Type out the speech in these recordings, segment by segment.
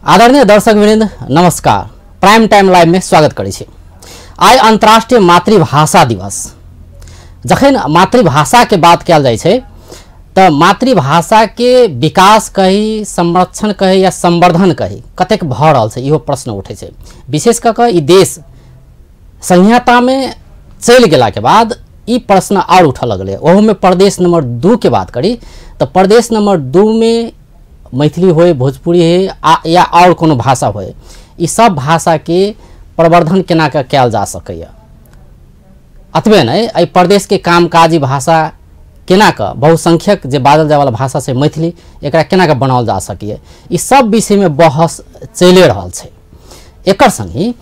आदरणीय दर्शकवृन्द नमस्कार। Prime time live में स्वागत करै छी। आइ अंतर्राष्ट्रीय मातृभाषा दिवस। जखन मातृभाषा के बात कयल जाइ छै तऽ मातृभाषा के विकास कही, संरक्षण कही या संवर्धन कही कतेक भऽ रहल छै इहो प्रश्न उठै छै। विशेष कऽ कऽ ई देश संहिता में चलि गेला के बाद ई प्रश्न और उठऽ लगलै। ओहो में प्रदेश नंबर 2 के बात करी तो प्रदेश नंबर 2 में मैथिली होय, भोजपुरी है या और कोनो भाषा होय, ई सब भाषा के प्रवर्धन केना के कयल जा सकैया। अतबे नहीं एहि प्रदेश के कामकाजी भाषा केना के बहुसंख्यक जे बाजल जाय वाला भाषा से मैथिली एकरा केना के बनाओल जा सकैया, ई सब विषय में बहस चलि रहल छै। एकर संगी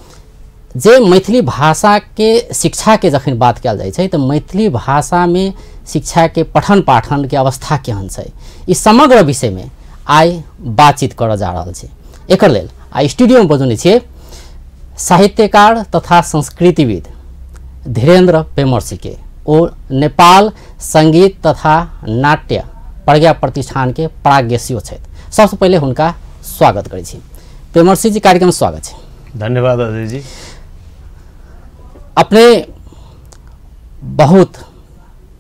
जे मैथिली भाषा के शिक्षा के जखन बात कयल जाइ छै तऽ मैथिली भाषा में शिक्षा के पठन पाठन के अवस्था केहन छै, ई समग्र विषय में आइ बातचीत कर जा रहल छै। एकर लेल आइ स्टूडियो में बजौने छियै साहित्यकार तथा संस्कृतिविद धीरेन्द्र पेमरसी के। ओ नेपाल संगीत तथा नाट्य प्रज्ञा प्रतिष्ठान के प्राज्ञशियो छथि। सबसे पहले हुनका स्वागत करै छी। पेमरसी जी, कार्यक्रम में स्वागत छै। धन्यवाद अजय जी। अपने बहुत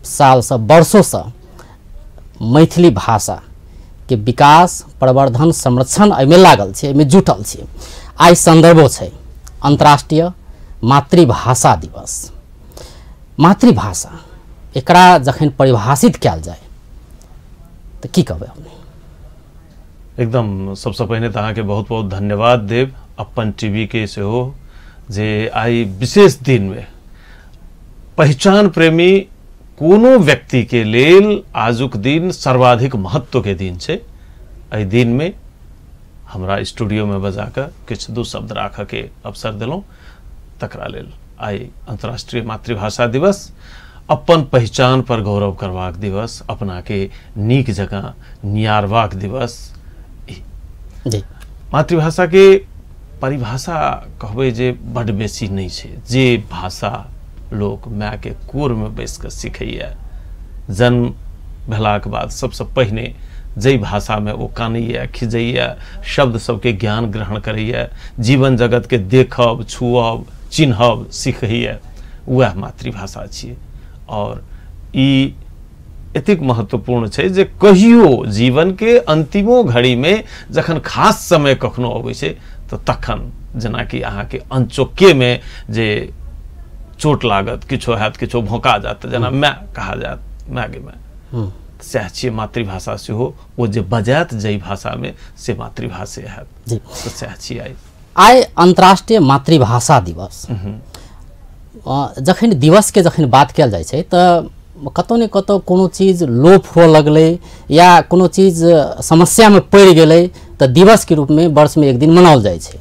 साल से वर्षों से मैथिली भाषा के विकास, प्रवर्धन, संरक्षण एहिमे लागल छै, एहिमे जुटल छै। आइ संदर्भो छै अंतर्राष्ट्रीय मातृभाषा दिवस। मातृभाषा एकरा जखन परिभाषित कयल जाय तऽ की कहबै अपने? एकदम सबसे पहले तो अहाँ के बहुत बहुत धन्यवाद देव अपन टीवी के सेहो जे आई विशेष दिन में पहचान प्रेमी कोनो व्यक्ति के लेल आजुक दिन सर्वाधिक महत्व के दिन छै। एहि दिन में हमरा स्टूडियो में बजा कर किछु दू शब्द राख के अवसर दिलौं। तकरा लेल आई अंतर्राष्ट्रीय मातृभाषा दिवस, अपन पहचान पर गौरव करवाक दिवस, अपना के नीक जगह नियारवाक दिवस। जी, मातृभाषा के परिभाषा कहबै जे बड़ बेसी नहीं छै। जे भाषा लोग माय के कोर में बैस के सीखैया, जन्म भेलाक बाद सबसे पहिने जै भाषा में वो कानैया, खिजैया, शब्द सबके ज्ञान ग्रहण करैया, जीवन जगत के देखब, छुअब, चिन्हब सीखैया, वह मातृभाषा छियै। और ई एतेक महत्वपूर्ण छै जे कहियो जीवन के अंतिमो घड़ी में जखन खास समय कखनो अबै छै तो तखन जेना कि अहाँ के अनचोके में जे चोट लागत, किछो हैत, किछो भौंका जात, जना माय कहा जात, माय गे माय, सएह छियै मातृभाषा सेहो। ओ जे बजात जै भाषा में से मातृभाषे हैत। जी, तो सएह छियै आइ अंतर्राष्ट्रीय मातृभाषा दिवस। जखन दिवस के जखन बात कयल जाइ छै तऽ कतौ ने कतौ कोनो चीज लोप हो लगलै या कोनो चीज समस्या में पड़ि गेलै तऽ दिवस के रूप में वर्ष में एक दिन मनाओल जाइ छै।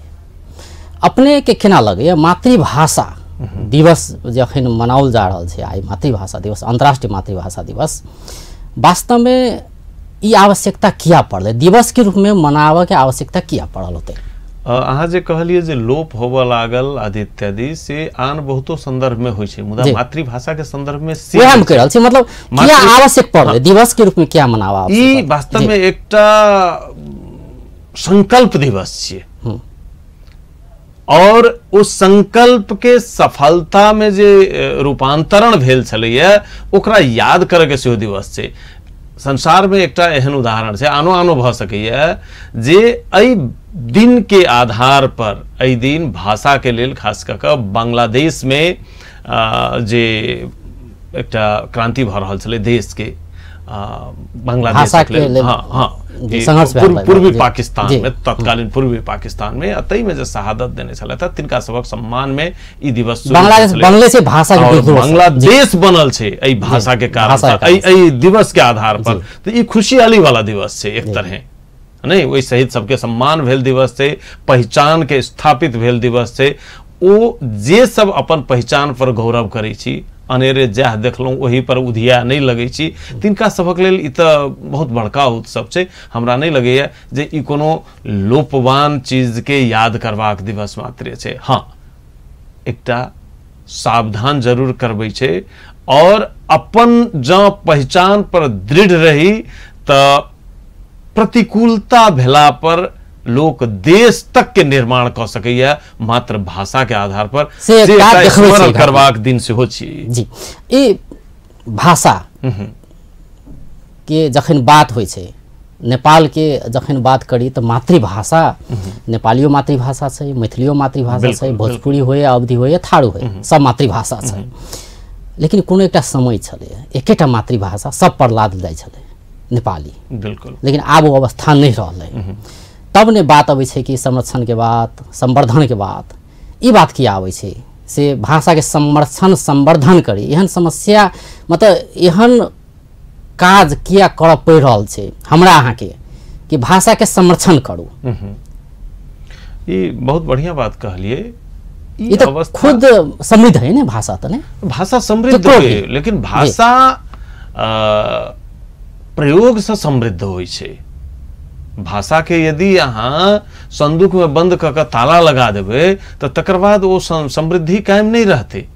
अपने के केना लगैया मातृभाषा दिवस जखन मनाओल जा रहल छै, आइ मातृभाषा दिवस, अंतर्राष्ट्रीय मातृभाषा दिवस, वास्तव में ई आवश्यकता किया पड़लै? दिवस के रूप में मनाबऽ के आवश्यकता किया पड़ल होतै? अहाँ जे कहलिए जे लोप होबऽ लागल आदि इत्यादि से आन बहुतो संदर्भ में होइ छै, मुदा मातृभाषा के संदर्भ में से हम कह रहल छी, मतलब किया आवश्यक पड़लै दिवस के रूप में किया मनावा? ई वास्तव में एकटा संकल्प दिवस छियै और उस संकल्प के सफलता में जे रूपांतरण भेल छलैया ओकरा याद करे के सेहो दिवस छै। संसार में एकटा एहन उदाहरण छै, आनो आनो भ सकैया, जे एहि दिन के आधार पर एहि दिन भाषा के लेल खास कऽ कऽ बांग्लादेश में जे एकटा क्रांति भ रहल छलै देश के, बांग्लादेश के लेल, पूर्वी पाकिस्तान में, तत्कालीन पूर्वी पाकिस्तान में, अतई में जो शहादत देने छल तिनका सबक सम्मान में ई दिवस बांग्लादेश बनल छै एहि भाषा के कारण, एहि दिवस के आधार पर। तो ई खुशहाली वाला दिवस छै एक तरह, नहीं वही शहीद सबके सम्मान भेल दिवस छै, पहचान के स्थापित भेल दिवस छै। ओ जे सब अपन पहचान पर गौरव करै छी, अनेरे जह देखलौं वही पर उधिया नहीं लगे छी, तिनका सबक लेल ई तऽ बहुत बड़का उत्सव छै। हमरा नहीं लगैया जे ई कोनो लोपवान चीज के याद करबाक दिवस मात्र छै। हाँ, एकटा सावधान जरूर करबै छै और अपन जँ पहचान पर दृढ़ रही तऽ प्रतिकूलता भेला पर लोक देश तक के निर्माण क सकैया मात्र भाषा के आधार पर से एकटा देखबै स्मरण छै करबाक दिन सेहो छियै जी। ई भाषा के जखन बात होइ छै, नेपाल के जखन बात करी तो मातृभाषा, नेपालियो मातृभाषा छै, मैथिलियो मातृभाषा छै, भोजपुरी होय, अवधी होय, थारू होय, सब मातृभाषा छै। लेकिन कोनो एकटा समय छलै एकेटा मातृभाषा सब पर लादल जाइ छलै, नेपाली। बिल्कुल। लेकिन आब वो अवस्था नहीं रहलै। तब ने बात अबै छै कि संरक्षण के बात, संवर्धन के बात। ई बात की आबै छै से भाषा के संरक्षण संवर्धन करी, एहन समस्या मतलब एहन काज किया कर पड़ रहल छै हमरा अहाँ के कि भाषा के संरक्षण करू। ये बहुत बढ़िया बात कहलिए। ये तो खुद समृद्ध है ना भाषा, तो नहीं भाषा समृद्ध है, लेकिन भाषा प्रयोग से समृद्ध होइ छै। भाषा के यदि अहाँ संदूक में बंद क के ताला लगा देबै तो तकर बाद वो समृद्धि कायम नहीं रहते।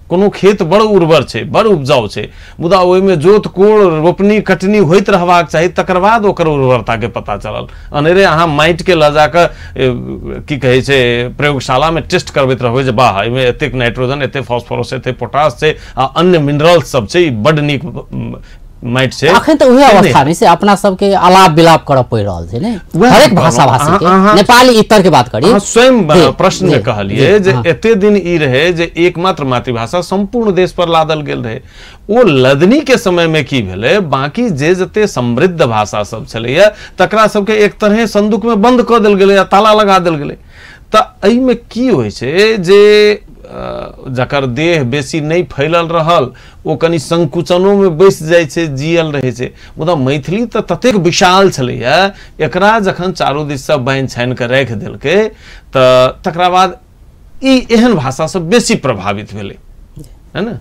कोनो खेत बड़ उर्वर छै, बड़ उपजाऊ छै, मुदा ओहि में जोत कोड़ रोपनी कटनी होइत रहबाक चाही, तकर बाद ओकर उर्वरता के पता चलल। अनेरे अहाँ माटि के लऽ जाके की कहै छै प्रयोगशाला में टेस्ट करबैत रहबै जे वाह एहिमे एतेक नाइट्रोजन, एतेक फास्फोरस, एतेक पोटास छै आ अन्य मिनरल्स सब छै, बड़ नीक माटि छै। अखन तो उहे अवस्था में से अपना सबके आलाप विलाप करऽ पड़ रहल छै ने, हरेक भाषा भाषी के। नेपाली इतर के बात करी, स्वयं प्रश्न कहलिए जे एते दिन ई रहे जे एकमात्र मातृभाषा संपूर्ण देश पर लादल गेल रहे। ओ लदनी के समय में की भेलै, बाकी जे जते समृद्ध भाषा सब छलैया तकरा सबके एक तरह संदूक में बंद कऽ देल गेलै, ताला लगा देल गेलै। तऽ एहि में की होइ छै जे जकर देह बेसी नहीं फैलल रहल ओ कनि संकुचनो में बैस जाइ छै, जियल रहे छै। मुदा मैथिली तऽ ततेक विशाल छलैया, एकरा जखन चारू दिस से बान्हि छानि के राखि देलकै तऽ तकरा बाद ई एहन भाषा से बेसी प्रभावित भेलै, है ना।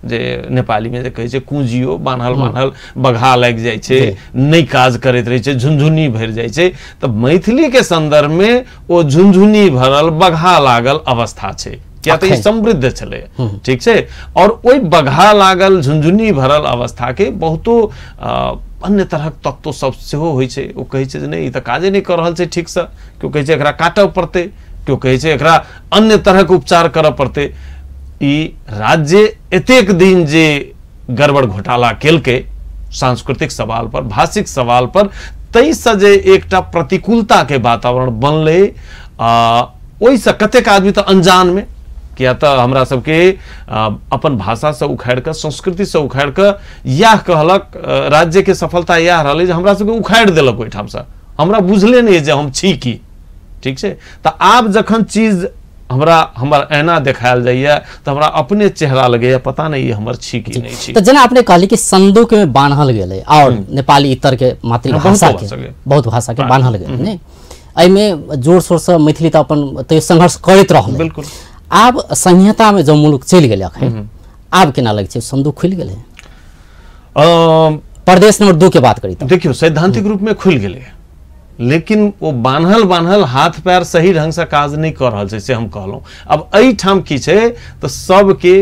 जे नेपाली में जे कहै छै कुंजियो बान्हल बान्हल बघा लागि जाइ छै, नहीं काज करैत रहै छै, झुनझुनी भरि जाइ छै। तऽ मैथिली के संदर्भ में ओ झुनझुनी भरल बघा लागल अवस्था छै, क्या तो समृद्ध चले, ठीक है। और वही बघा लागल झुनझुनी भरल अवस्था के बहुतो अन्य तरह तत्व सब सेहो होइ छै। ओ कहै छै जे नहीं, ई तऽ काजे नहीं कर रहल छै ठीक से, क्यों कहै छै एकरा काटऽ पड़तै, क्यों कहै छै एकरा अन्य तरह के उपचार करऽ पड़तै। ई राज्य एतेक दिन जे गड़बड़ घोटाला केलकै सांस्कृतिक सवाल पर, भाषिक सवाल पर, तै से जे एकटा प्रतिकूलता के वातावरण बनलै, ओहि से कतेक आदमी तऽ अनजान में, किया तऽ हमरा सबके अपन भाषा से उखाड़ के, संस्कृति से उखाड़ के यह कहलक राज्य के सफलता यह रहलै जे हमरा सबके उखाड़ देलक ओहिठाम से, हमरा बुझले नहीं जे हम छी की, ठीक छै। तऽ आब जखन चीज हमरा हमर ऐना देखायल जाइए तो हमरा अपने चेहरा लगैया पता नहीं हमर छी की नहीं छी। तो जेना अपने कहली कि संदूक में बान्हल गेलै और नेपाली इतर के मातृभाषा के बहुत भाषा के बान्हल गेलै ने, एहि में जोर शोर से मैथिली तऽ अपन तो संघर्ष करैत रहल। बिल्कुल। आब संहिता में जो मुलुक चलि गेलै अखन, आब केना लगे छै संदूक खुलि गेलै? प्रदेश नंबर 2 के बात करी तो देखियो सैद्धांतिक रूप में खुल गेलै, लेकिन वो बान्हल हाथ पैर सही ढंग से काज नहीं कर रहल छै, से हम कहलौं। अब एहि ठाम की छै तो सबके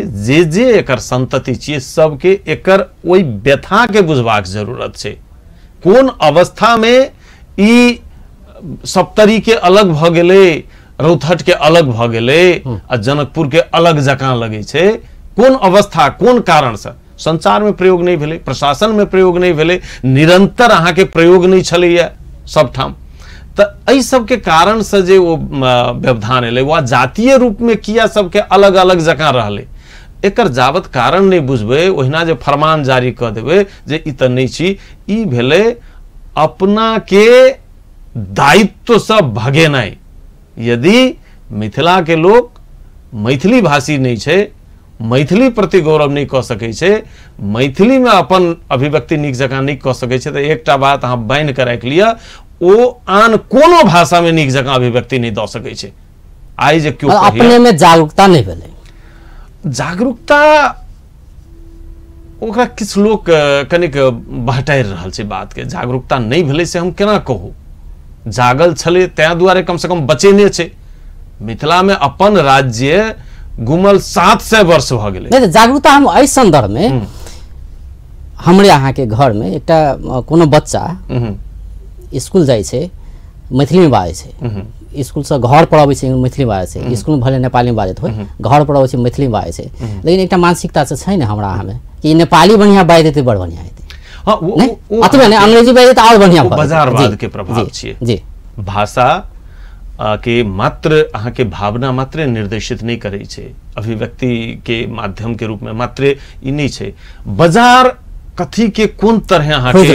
जे एकर संतति छियै सबके एकर ओहि व्यथा के बुझबाक जरूरत छै। कोन अवस्था में ई सप्तरी के अलग भ गेलै, रौथट के अलग भ गेलै आ जनकपुर के अलग जकां लगे छै, कोन अवस्था कोन कारण से? संचार में प्रयोग नहीं भेलै, प्रशासन में प्रयोग नहीं भेलै, निरंतर अहाँ के प्रयोग नहीं छलैया सब ठाम। तऽ एहि सबके कारण से जे वो व्यवधान एलै, वह जातीय रूप में किया सबके अलग अलग जकां रहलै, एकर जावत कारण नहीं बुझबै, ओहिना जे फरमान जारी कऽ देबै जे ई तऽ नहीं छी, ई भेलै अपना के दायित्व से भगेनाइ। यदि मिथिला के लोग मैथिली भाषी नहीं छै, मैथिली प्रति गौरव नहीं कऽ सकै छै, मैथिली में अपन अभिव्यक्ति नीक जकां नहीं कऽ सकै छै, तऽ एकटा बात अहाँ बान्हि कऽ राखि लिअ, ओ आन कोनो भाषा में नीक जकां अभिव्यक्ति नहीं दऽ सकै छै। आइ जे क्यों अपने में जागरूकता नहीं भेलै, जागरूकता ओकरा किछु लोग कनिक बहटारि रहल छै बात के, जागरूकता नहीं भेलै से हम केना कहू। जागल छलै तैं दुआरे कम से कम बचेने छै। मिथिला में अपन राज्य गुमल 700 वर्ष भ गेलै। नहीं जागरूकता हम एहि संदर्भ में हमरे अहाँ के घर में एकटा कोनो बच्चा स्कूल जाइ छै मैथिली में बाजै छै, स्कूल से घर पर अबै छै मैथिली बाजै छै, स्कूल में भले नेपाली में बाजैत होइ, घर पर अबै छै मैथिली में बाजै छै, लेकिन एकटा मानसिकता से छै ने हमरा हमें कि नेपाली बढ़िया बाजि देतै बड़ बढ़िया हेतै। हाँ, अथवा नहीं अंग्रेजी बाजै तऽ और बढ़िया भऽ बाजारवाद के प्रभाव छियै। जी, भाषा के मात्र अहाँ के भावना मात्र निर्देशित नहीं करे छे, अभिव्यक्ति के माध्यम के रूप में मात्र ई नहीं छे, बाजार कथी के कोन तरह अहाँ के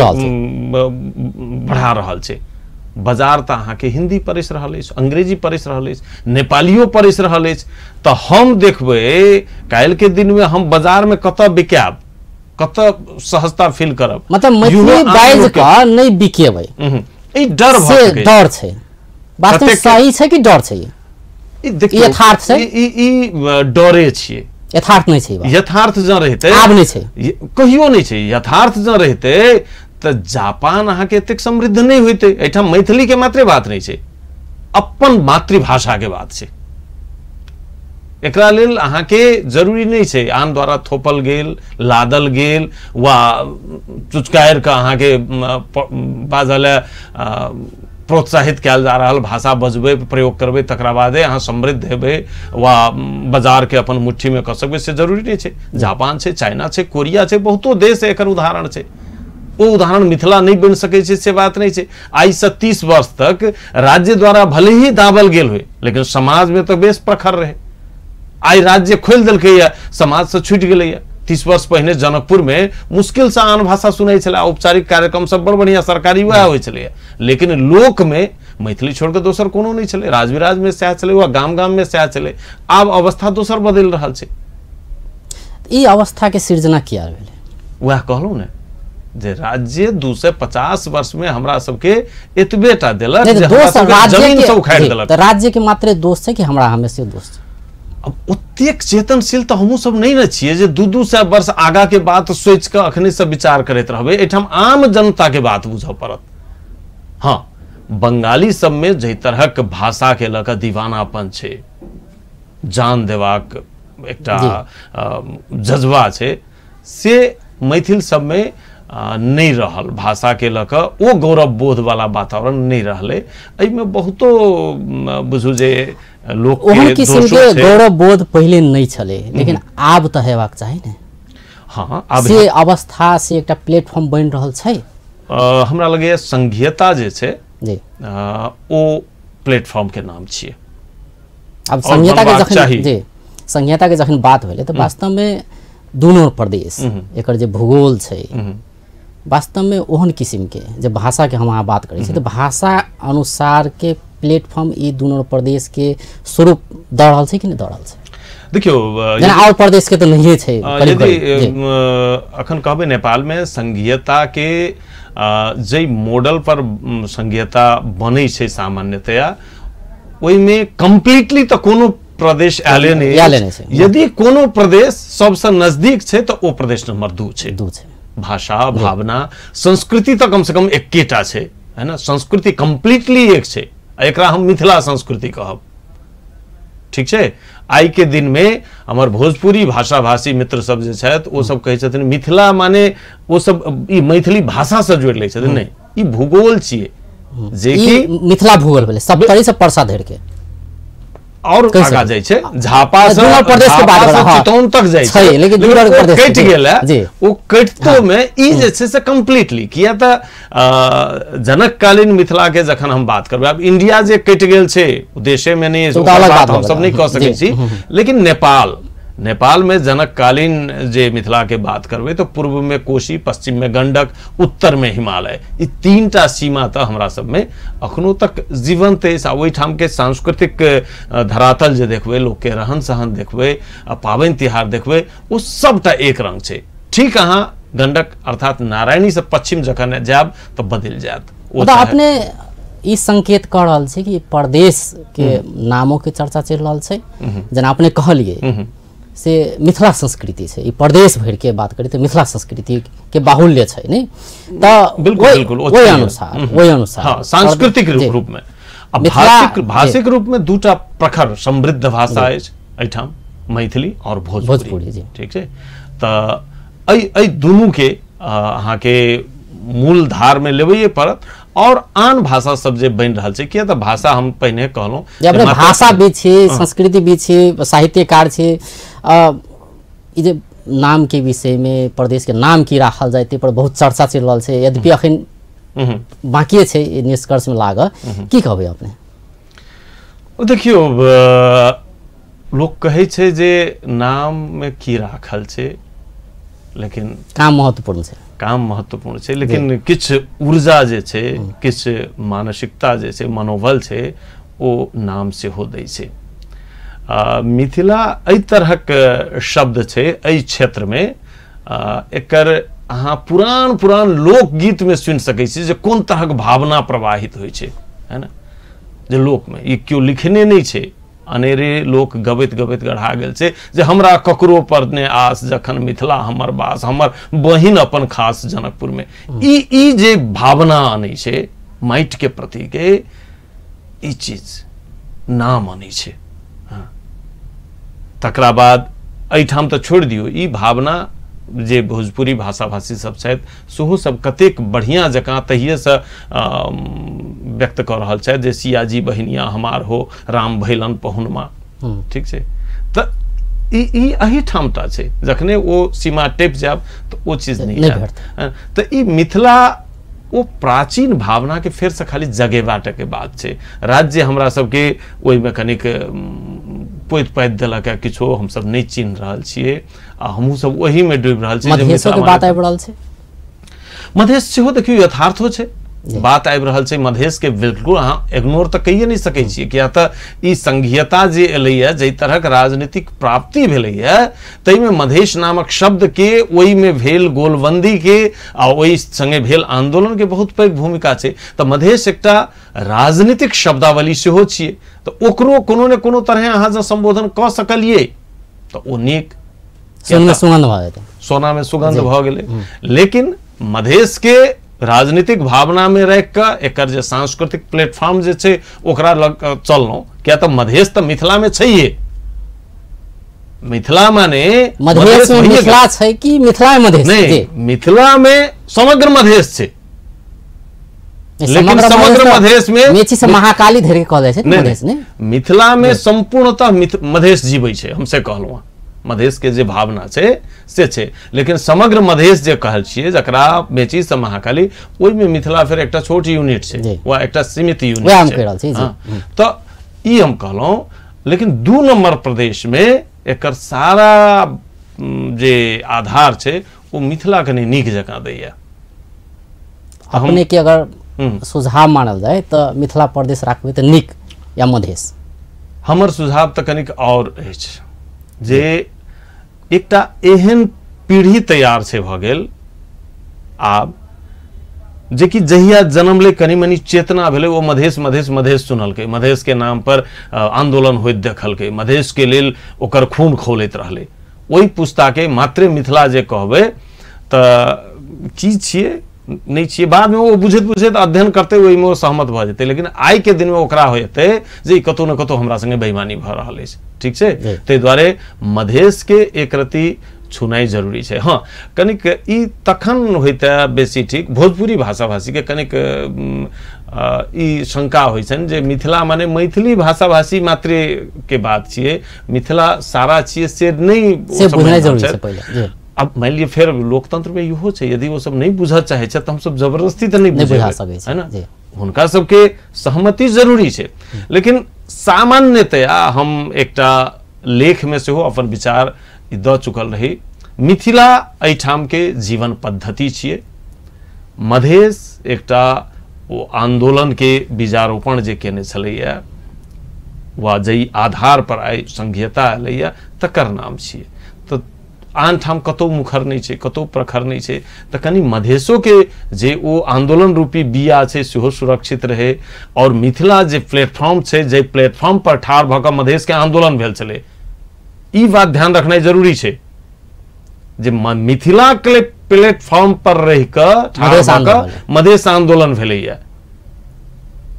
बढ़ा रहल छे। बाजार तो अहाँ के हिंदी परिस रहल अछि, अंग्रेजी परिस रहल अछि, नेपालियो परिस रहल अछि, तो हम देखबे काल्हि के दिन में हम बाजार में कतऽ बिकाब, कतऽ सहजता फील करब, मतलब मैथिली बाजि कऽ नहीं बिकेबै, ई डर से डर छै। वास्तव में सही छै कि डर छै? ई यथार्थ छै, ई डरे छियै, यथार्थ नहीं छै। यथार्थ जँ रहते आब नहीं छै, कहियो नहीं छै। यथार्थ जँ रहते तो जापान अहाँ के एतेक समृद्ध नहीं होते। एठाम मैथिली के मात्रे बात नहीं छै, अपन मातृभाषा के बात छै। एकरा लेल अहाँ के जरूरी नहीं छै आन द्वारा थोपल गेल, लादल गेल वा चुचकायर का अहाँ के बाजल प्रोत्साहित कयल जा रहल भाषा बजबै, प्रयोग करबै, तकरा बादे अहाँ समृद्ध हेबै वा बाजार के अपन मुट्ठी में कऽ सकबै, से जरूरी नहीं छै। जापान छै, चाइना छै, कोरिया छै, बहुतो देश एकर उदाहरण छै। वो उदाहरण मिथिला नहीं बन सकै छै से बात नहीं छै। आई से 30 वर्ष तक राज्य द्वारा भले ही दाबल गेल हुए, लेकिन समाज में तो बेस प्रखर रहे। आई राज्य खोल दिलकै या समाज से छूट गेलै या। 30 वर्ष पहले जनकपुर में मुश्किल से आन भाषा सुनाई छला, औपचारिक कार्यक्रम सब बड़ बढ़िया सरकारी वह होइ छलै, लेकिन लोक में मैथिली छोड़ के दोसर कोनो नहीं छलै। राजविराज में सएह छलै, गाम गाम में सएह छलै। आब अवस्था दोसर बदल रहल छै। ई अवस्था के सृजना किया भेलै? वह कहलहुँ ने जे राज्य 250 वर्ष में हमरा सबके एतबेटा देलक जे हमरा सबके जमीन से उखाड़ देलक। राज्य के मात्र दोष छै कि हमरा हमेशा दोष छै? अब ओतेक चेतनशील तो हमहूँ सब नहीं न छियै जे 200 वर्ष आगा के बात सोच के अखने से विचार करैत रहबै। एठाम आम जनता के बात बुझ पड़त। हाँ, बंगाली सब में जै तरहक भाषा के लऽ कऽ दीवानापन छै, जान देबाक एकटा जज्बा छै, से मैथिल सब में नहीं रहल। भाषा के लऽ कऽ ओ गौरव बोध वाला वातावरण नहीं रहले। एहिमे बहुतो बुझू जे लोक के किस्म के गौरव बोध पहले नहीं छले, लेकिन आब तो हेबाक चाही ने। हाँ, आब से अवस्था से एकटा प्लेटफॉर्म बन रहल छै। हमरा लगे संघीयता जे छै जी, ओ प्लेटफॉर्म के नाम छियै। अब संघीयता के जखन जी संघीयता के जखन बात भेलै तऽ वास्तव में दोनों प्रदेश एकर जे भूगोल छै, वास्तव में ओहन किस्म के जे भाषा के हम अहाँ बात करै छी, तो भाषा अनुसार के प्लेटफॉर्म ई दोनों प्रदेश के स्वरूप दऽ रहल छै कि नहीं दऽ रहल छै? देखियो, जेना और प्रदेश के तो नहीं छै। यदि अखन कहबै नेपाल में संघीयता के जे मॉडल पर संघीयता बनै छै सामान्यतया, ओहि में कंप्लीटली तो कोनो प्रदेश आले नहीं। यदि कोनो प्रदेश सबसे नजदीक छै तो ओ प्रदेश नंबर 2 छै। भाषा, भावना, संस्कृति तो कम से कम एकेटा छै, है ना। संस्कृति कंप्लीटली एक छै, एकरा हम मिथिला संस्कृति कहब। ठीक छै। आई के दिन में हमर भोजपुरी भाषा भाषी मित्र सब जे छथि, ओ सब कहै छथिन मिथिला माने ओ सब ई मैथिली भाषा से जोड़ लै छथिन। नहीं, ई भूगोल छियै, जे कि मिथिला भूगोल भेलै, सब तरह से परसा धरि के और आगा जाय छै। झापा से प्रदेश के बाद चितौन तक जाय छै, लेकिन कटि गेल है। ओ कटितो में ई जे छै से कंप्लीटली, किया तऽ जनककालीन मिथिला के जखन हम बात करबै, अब इंडिया जे कटि गेल छै देशे में नहीं, बात हम सब नहीं कह सकै छी, लेकिन नेपाल में जनककालीन जे मिथिला के बात करबै तो पूर्व में कोशी, पश्चिम में गंडक, उत्तर में हिमालय, ई 3टा सीमा तो हमरा सब में अखनो तक जीवंत है। ओहि ठाम के सांस्कृतिक धरातल जे देखबै, लोग के रहन सहन देखबै, पाबनि तिहार देखबै, ओ सबटा एक रंग छै। ठीक अहाँ गंडक अर्थात नारायणी से पश्चिम जखन जायब तो बदल जायत। अपने ई संकेत कर रहल छै कि प्रदेश के नामों के चर्चा चल रहल छै, जेना अपने कहलिए से मिथिला संस्कृति छै। ई प्रदेश भर के बात करी तो मिथिला संस्कृति के बाहुल्य छै, नहीं तो बिल्कुल वही अनुसार हाँ, सांस्कृतिक रूप में। भाषिक रूप में दूटा प्रखर समृद्ध भाषा अछि एठाम, मैथिली और भोजपुरी। ठीक छै। तऽ दुनू के अहाँ के मूल धार में लेबैये पड़त और आन भाषा सब जे बन रहल छै, किया तऽ भाषा हम पहिने कहलहुँ जे अपने भाषा भी छी, संस्कृति भी छी, साहित्यकार छी, ई जे नाम के विषय में प्रदेश के नाम की राखल जाए पर बहुत चर्चा चल रहल छै, यद्यपि अखन बाकी छै निष्कर्ष में लाग, की कहबै अपने? देखियो लोग कहे छै जे नाम में की राखल छै, लेकिन काम महत्वपूर्ण छै, काम महत्वपूर्ण छै, लेकिन किछ ऊर्जा जे छै, किछ मानसिकता जे छै, मनोबल छै, ओ नाम से हो दै छै। मिथिला एहि तरहक शब्द छै एहि क्षेत्र में, एकर अहाँ पुरान पुरान लोकगीत में सुनि सकै छी जे कोन तरहक भावना प्रवाहित होइ छै, है ना, जे लोक में ई क्यों लिखने नहीं छै, अनेरे लोक गबैत गबैत गढ़ा गेल छै जे हमरा ककरो पर ने आस, जखन मिथिला हमर बास, हमर बहिन अपन खास जनकपुर में, ई जे भावना आनै छै माटि के प्रति के, ई चीज नाम आनै छै। तकरा बाद एहिठाम तऽ छोड़ि दियौ, ई भावना जे भोजपुरी भाषा भाषी सब छथि सेहो सब कतेक बढ़िया जकाँ तहिए से व्यक्त कऽ रहल छथि जे सियाजी बहिनिया हमार हो, राम भैलन पहुनमा, ठीक छै। तऽ ई एहिठाम टा छै, जखने ओ सीमा टेप जायब तऽ ओ चीज नहि हैत। तऽ ई मिथिला ओ प्राचीन भावना के फेर से खाली जगेबाटे के बात छै। राज्य हमरा सबके ओहिमे कनिक पोति पाति देलक है, किछो हम सब नहीं चिन्ह रहल छियै, आ हमहू सब वही में डूबि रहल छी। मधेशो के बात आबि रहल छै, मधेश सेहो देखियो यथार्थो छै, बात आबि रहल छै मधेश के, बिल्कुल अहाँ इग्नोर तऽ कहिए नहीं सकै छियै, किया तऽ ई संघीयता जे एलैया, जै तरहक राजनीतिक प्राप्ति भेलैया, ताहिमे मधेश नामक शब्द के, ओहि में भेल गोलबंदी के, आ ओहि संगे भेल आंदोलन के बहुत पैघ भूमिका छै। तऽ मधेश एकटा राजनीतिक शब्दावली सेहो छियै, तऽ ओकरो कोनो ने कोनो तरह अहाँ जे संबोधन कऽ सकलियै तऽ ओ नीक, सोना में सुगंध भऽ गेलै। लेकिन मधेश के राजनीतिक भावना में रख के एकर जे सांस्कृतिक प्लेटफॉर्म जे छै ओकरा लग चललौं, क्या तऽ मधेश तऽ मिथिला में छैहे, मिथिला माने मधेश में मिथिला छै कि मिथिला में मधेश नहीं, मिथिला में समग्र मधेश छै, लेकिन समग्र मधेश में मेची से महाकाली धरि कहल जाइ छै मधेश ने, मिथिला में संपूर्णतः मधेश जीवै छै, हमसे कहलहुँ मधेश के जे भावना छै से छै, लेकिन समग्र मधेश जे कहल छियै जकरा मेची से महाकाली, ओहि में मिथिला फिर एकटा छोट यूनिट छै, वा एकटा सीमित यूनिट छै। तऽ ई हम कहलहुँ, लेकिन 2 नंबर प्रदेश में एकर सारा जे आधार छै वो मिथिला कनी नीक जकाँ दैया। अपने के अगर सुझाव मानल जाए तो मिथिला प्रदेश राखबै तऽ नीक या मधेश? हमर सुझाव तऽ कनिक और अछि जे एकटा एहन पीढ़ी तैयार छै भऽ गेल आब, जे कि जहिया जन्म ले कनी मनी चेतना भेलै, वो मधेश मधेश मधेश सुनलकै, मधेश के नाम पर आंदोलन होइत देखलकै, मधेश के लेल ओकर खून खौलैत रहलै। ओहि पुस्ता के मात्र मिथिला जे कहबै तऽ की छियै नहीं छियै, बाद में वो बुझैत बुझैत अध्ययन करते ओहि में सहमत भऽ जेतै, लेकिन आइ के दिन में ओकरा होतै जे कतौ न कतौ हमरा संगे बेईमानी भऽ रहल अछि, ठीक छै। ताहि दुआरे मधेश के एक रति छुनाई जरूरी छै। हाँ, कनिक ई तखन होइते बेसी ठीक, भोजपुरी भाषा भाषी के कनिक ई शंका होइ छनि जे मिथिला माने मैथिली भाषा भाषी मात्र के बात छियै, मिथिला सारा छियै से नहीं बुझनाइ जरूरी छै पहिले। अब मान लिया फिर लोकतंत्र में इहो छै, यदि वो सब नहीं बुझऽ चाहे छै तऽ हम सब जबरदस्ती तऽ नहीं बुझा सकै छै, है ना, हुनका सबके सहमति जरूरी छै। लेकिन सामान्यतया हम एकटा लेख में सेहो अपन विचार दऽ चुकल रही, मिथिला एहिठाम के जीवन पद्धति छियै, मधेश एकटा ओ आंदोलन के बीजारोपण जे केने छलैया, वा जई आधार पर आइ संघीयता एलैया तकर नाम छियै। तऽ आन ठाम कतौ मुखर नहीं छै, कतौ प्रखर नहीं छै, तऽ कनी मधेशो के जे ओ आंदोलन रूपी बिया छै सेहो सुरक्षित रहे, और मिथिला जे प्लेटफॉर्म छै, जे प्लेटफॉर्म पर ठाढ़ भऽ कऽ मधेश के आंदोलन भेल छलै, ई बात ध्यान रखनाइ जरूरी छै जे मिथिला के प्लेटफॉर्म पर रहि कऽ ठाढ़ भऽ कऽ मधेश आंदोलन भेलैया।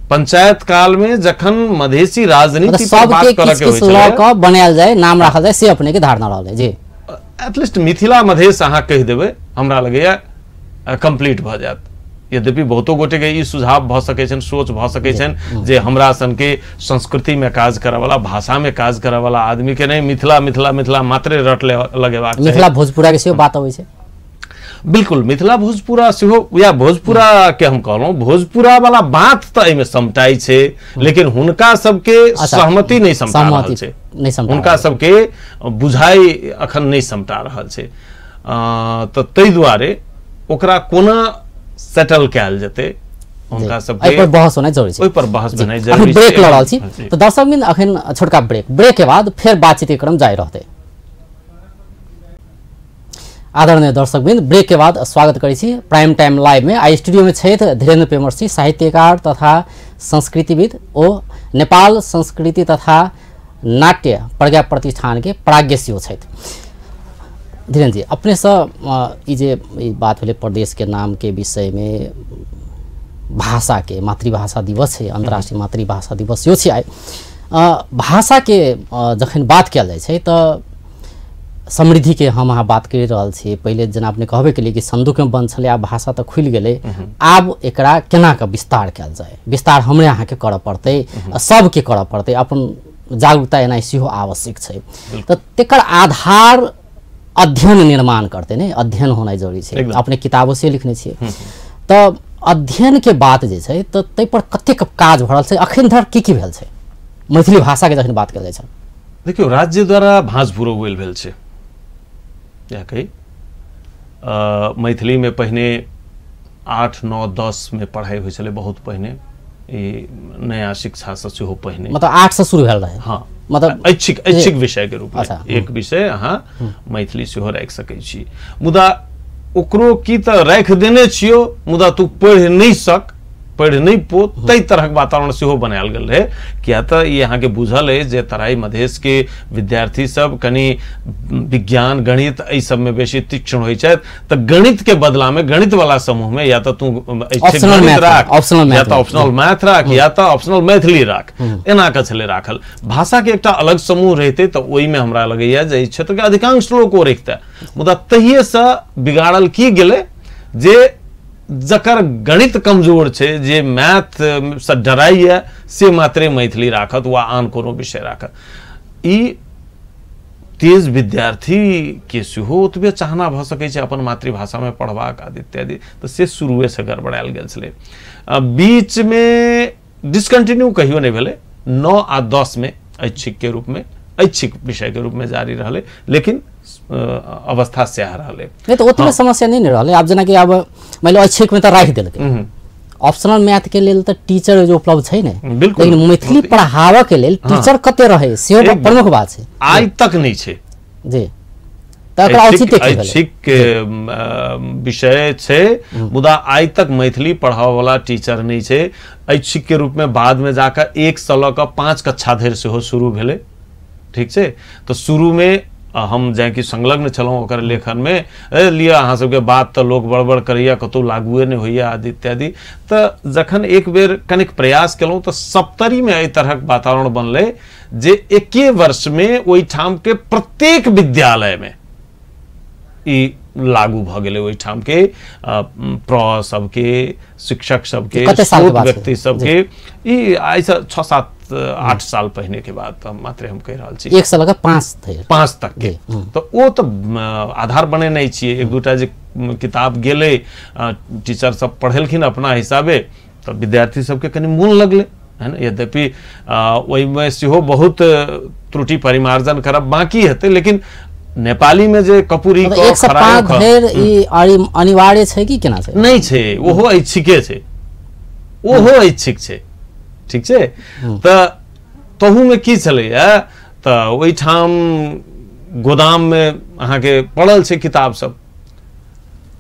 पंचायत काल में जखन मधेसी राजनीति पर बात करऽ के होइ छै, बनायल जाए, नाम राखल जाए, से अपने के धारणा रहल जी। एटलीस्ट मिथिला मधेश अहाँ कहि देबै, हमरा लगैया कंप्लीट भऽ जायत। यद्यपि बहुतो गोटे के ई सुझाव भ सकै छन, सोच भ सकै छन जे हमरा सन के संस्कृति में काज करे वाला, भाषा में काज करे वाला आदमी के नहीं मिथिला मिथिला मिथिला मात्रे रट लगेबाक चाही। मिथिला भोजपुरा के सेहो बात अबै छै। बिल्कुल मिथिला भोजपुरा सेहो या भोजपुरा के हम कहलहुँ भोजपुरा वाला बात तो एहिमे समटाई छै, लेकिन हुनका सबके सहमति नहीं समटा रहल छै, हुनका सबके बुझाई अखन नहीं समटा रहल छै। तो ताहि दुआरे ओकरा कोना सेटल कैल जेतै, हुनका सबके एहि पर बहस होनाइ जरूरी छै, ओहि पर बहस होनाइ जरूरी छै। ब्रेक ल रहल छी तो दर्शक बिन अखन छोटका ब्रेक के बाद फेर बातचीत के क्रम जारी रहतै। आदरणीय दर्शकबिंद, ब्रेक के बाद स्वागत करै छी प्राइम टाइम लाइव में। आई स्टूडियो में छथि धीरेन्द्र पेमर्सी, साहित्यकार तथा संस्कृतिविद ओ नेपाल संस्कृति तथा नाट्य प्रज्ञा प्रतिष्ठान के प्राज्ञ छथि। धीरेन्द्र जी, अपने से ई जे बात भेलै प्रदेश के नाम के विषय में, भाषा के मातृभाषा दिवस है, अंतर्राष्ट्रीय मातृभाषा दिवस यो छै। आइ भाषा के जखन बात कयल जाइ छै तऽ समृद्धि के हम अहाँ बात कर रहल छी। पहले जेना अपने कहबे के लिए कि संदूक में बंद छलै, आब भाषा तो खुल गेलै, आब एकरा केना के विस्तार कयल जाय, विस्तार हमरे अहाँ के करऽ पड़तै, सबके करऽ पड़तै, अपन जागरूकता एनाइ सेहो आवश्यक छै। तऽ तेकर आधार अध्ययन निर्माण करते ने, अध्ययन होनाइ जरूरी छै। अपने किताबों से लिखने छियै तऽ अध्ययन के बात जे छै तऽ तै पर कतेक काज भऽ रहल छै, अखन धरि की भेल छै मैथिली भाषा के जखन बात कयल जाइ छै? देखियो राज्य द्वारा भाँज पुरौल भेल छै, या कही मैथिली में पहिने 8, 9, 10 में पढ़ाई होइ छलै, बहुत पहिने ई नया शिक्षा से सेहो पहिने, मतलब 8 से शुरू भेल रहे। हाँ, मतलब ऐच्छिक विषय के रूप में एक विषय अहाँ मैथिली सेहो राखि सकै छी, मुदा ओकरो की तऽ राखि देने छियो, मुदा तू पढ़ि नहीं सक, पढ़ि नहीं पो, तई तरहक वातावरण सेहो बनायल गेल रहे। किया तऽ ई अहाँके बुझल है जे तराई मधेश के विद्यार्थी सब कनी विज्ञान गणित एहि सब में बेसी तीक्ष्ण होइ छै, तऽ गणित के बदला में गणित वाला समूह में या तऽ तू गणित राख, या तऽ ऑप्शनल मैथ राख, या तऽ ऑप्शनल मैथिली राख, एना के छलै राखल। भाषा के एकटा अलग समूह रहते तऽ ओहि में हमरा लगैया जे क्षेत्र के अधिकांश लोग ओ रखते, मुदा तहिए से बिगाड़ल की गेलै जे जकर गणित कमजोर छै, जे मैथ से डराइए, से मात्रे मैथिली राखत वा आन कोनो विषय राखत। ई तेज विद्यार्थी के सेहो ओतबे चाहना भऽ सकै छै अपन मातृभाषा में पढ़बाक आदि इत्यादि, तऽ से शुरुए से गड़बड़ायल गेल छलै। बीच में डिसकंटिन्यू कहियो नहीं भेलै, 9 आ 10 में ऐच्छिक के रूप में, ऐच्छिक विषय के रूप में जारी रहलै, लेकिन अवस्था से आ रहलै नहीं तो ओतबे समस्या नहीं ने रहलै। आब जेना कि आब मान लो ऐच्छिक में तो राखि देलकै, ऑप्शनल मैथ के लेल तो टीचर जो उपलब्ध छै ने, लेकिन मैथिली पढ़ाबऽ के लेल टीचर कते रहे से प्रमुख बात छै, आइ तक नहीं छै जी। तऽ एकरा औचित्य की भेलै? ऐच्छिक विषय छै, मुदा आइ तक मैथिली पढ़ाबऽ वाला टीचर नहीं छै। ऐच्छिक के रूप में बाद में जाकर 1 से लऽ कऽ 5 कक्षा धरि सेहो शुरू भेलै, ठीक छै। तो शुरू में हम जाए कि संलग्न छलहुँ ओकर लेखन में, लिअ अहाँ सबके बात तो लोग बड़बड़ करैया, कतौ लागुए नहीं होइया आदि इत्यादि। तऽ जखन एक बेर कनिक प्रयास केलहुँ तऽ 70 में एहि तरहक वातावरण बनलै जे एके वर्ष में ओहिठाम के प्रत्येक विद्यालय में ई लागू भ गेलै, ओहिठाम के प्र सबके, शिक्षक सबके, शोध व्यक्ति सबके। ई आई से 6-7-8 साल पहने के बाद मात्र हम कह रहल छी, 1 से लगा 5 तक के। तो ओ तो आधार बने नहीं छिए, एक दूटा जे किताब गेले, टीचर सब पढ़ेलखिन अपना हिसाबे, तो विद्यार्थी सबके कनि मोन लगले है ना। यद्यपि ओहि में सेहो बहुत त्रुटि परिमार्जन करब बाकी हेतै, लेकिन नेपाली में जे कपूरी को 1 से 5 धरि ई अनिवार्य छै कि केना छै? नहीं छै, ओहो ऐच्छिके छै, ओहो ऐच्छिक छै, ठीक छै। तऽ तहू में की छलैया, तऽ ओहिठाम गोदाम में अहाँके पड़ल छै किताब सब,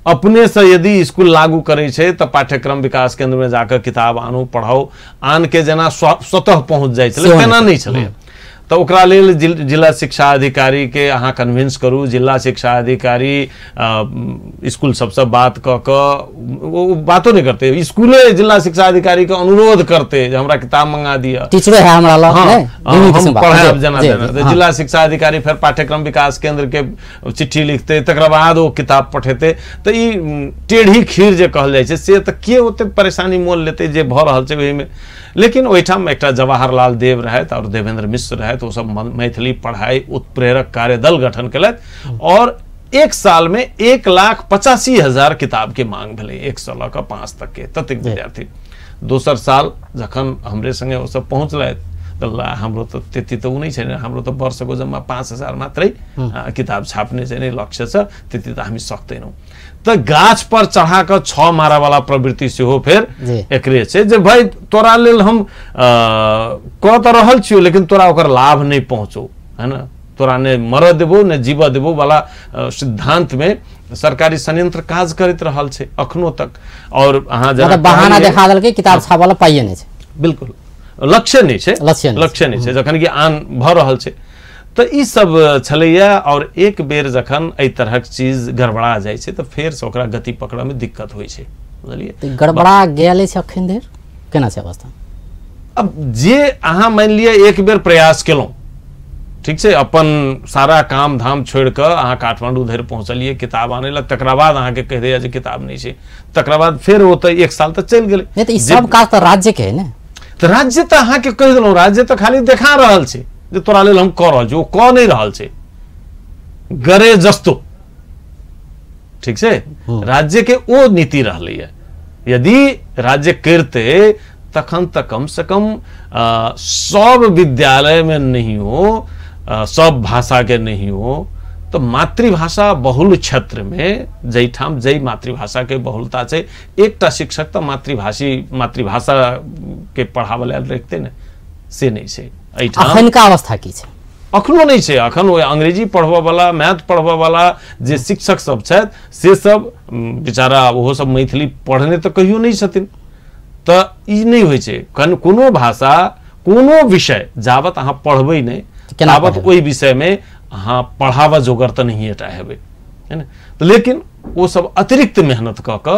अपने से यदि स्कूल लागू करे छै तऽ पाठ्यक्रम विकास केंद्र में जाकर किताब आनू, पढ़ाओ, आन के जेना स्वतः पहुंच जाय छलै, तेना नहीं छलै। तो ओकरा लेल जिला शिक्षा अधिकारी के अहाँ कन्विंस करू, जिला शिक्षा अधिकारी स्कूल सबसे बात वो बातो नहीं करते, स्कूले जिला शिक्षा अधिकारी के अनुरोध करते हमरा किताब मंगा दिया, टीचर है हमरा ला हम पढ़ाब जना देना, तो जिला शिक्षा अधिकारी फिर पाठ्यक्रम विकास केंद्र के चिट्ठी लिखते, तकर बाद वो किताब पठेते। तो ई टेढ़ी खीर जे कहल जाय छै से तो के ओते परेशानी मोल लेते जे भ रहल छै ओहि में। लेकिन ओहिठाम एक जवाहरलाल देव रहत और देवेंद्र मिश्र रहत, वो सब मैथिली पढ़ाई उत्प्रेरक कार्यदल गठन कलत और एक साल में 1,85,000 किताब के मांग भेलै, 1 से लऽ कऽ 5 तक के ततेक विद्यार्थी। दोसर साल जखन हमरे संगे वो सब पहुँचलथि तो हमरो तो तेती तो नहीं है, हमरो तो वर्षको जम्मा 5,000 मात्रै किताब छापने चाहिँ लक्ष्य छ, तेती तो हामी सक्दैनौँ। तो गाछ पर चढ़ा कर 6 मारा वाला प्रवृत्ति से हो फिर एकरे छै जे भाई तोरा लेल हम कह तो रहल छियो लेकिन तोरा ओकर लाभ नहीं पहुँचो, है ना, तोरा ने मर देबो ने जीव देबो वाला सिद्धांत में सरकारी संयंत्र काज करैत रहल छै अखनो तक। और अहाँ जरा बहाना देखा देलकै किताब छापवाला पाइए नहीं छै, बिल्कुल लक्ष्य नहीं छै, लक्ष्य नहीं छै जखन कि आन भ रहल छै। तो ई सब छलैया और एक बेर जखन एहि तरहक चीज गड़बड़ा जाय छै तो फेर से ओकरा गति पकड़ में दिक्कत होय छै, बुझलियै। तो गड़बड़ा गेल छै अखन देर केना छै अवस्था? अब जे अहाँ मान लिया एक बेर प्रयास केलौं, ठीक छै, अपन सारा काम धाम छोड़ के अहाँ काठमांडू धरि पहुंचलिए किताब आने ला, तकरा बाद अहाँ के कह दिया जे किताब नहीं छै, तकरा बाद फिर वो तो 1 साल तक चल गेलै। नहीं तो ई सब काज तो राज्य के है ने, तो राज्य तो अहाँ के कह देलौं, राज्य तो खाली देखा रहल छै जे तोरा लेल हम कह रहल छी, ओ कह नहीं रहल छै गरे जस्तो, ठीक छै। राज्य के ओ नीति रहलैया, यदि राज्य करते तखन तक कम से कम सब विद्यालय में नहीं हो, सब भाषा के नहीं हो, तो मातृभाषा बहुल क्षेत्र में जैठाम जय मातृभाषा के बहुलता छै, एकटा शिक्षक तो मातृभाषा के पढ़ावे लेल रखते ने, से नहीं छै। अखन का अवस्था की छै? अखनो नहीं छै, अखन वो अंग्रेजी पढ़बा वाला मैथ पढ़बा वाला जे शिक्षक सब छथि से सब बेचारा ओहो सब मैथिली पढ़ने तो कहियो नहीं छथिन। तो ई नहीं होय छै, कोनो भाषा कोनो विषय जावत अहाँ पढ़बै नहीं तावत ओहि विषय में अहाँ पढ़ावा जोगर तो नहीं हटा हेबै, है ना। तो लेकिन वो सब अतिरिक्त मेहनत क के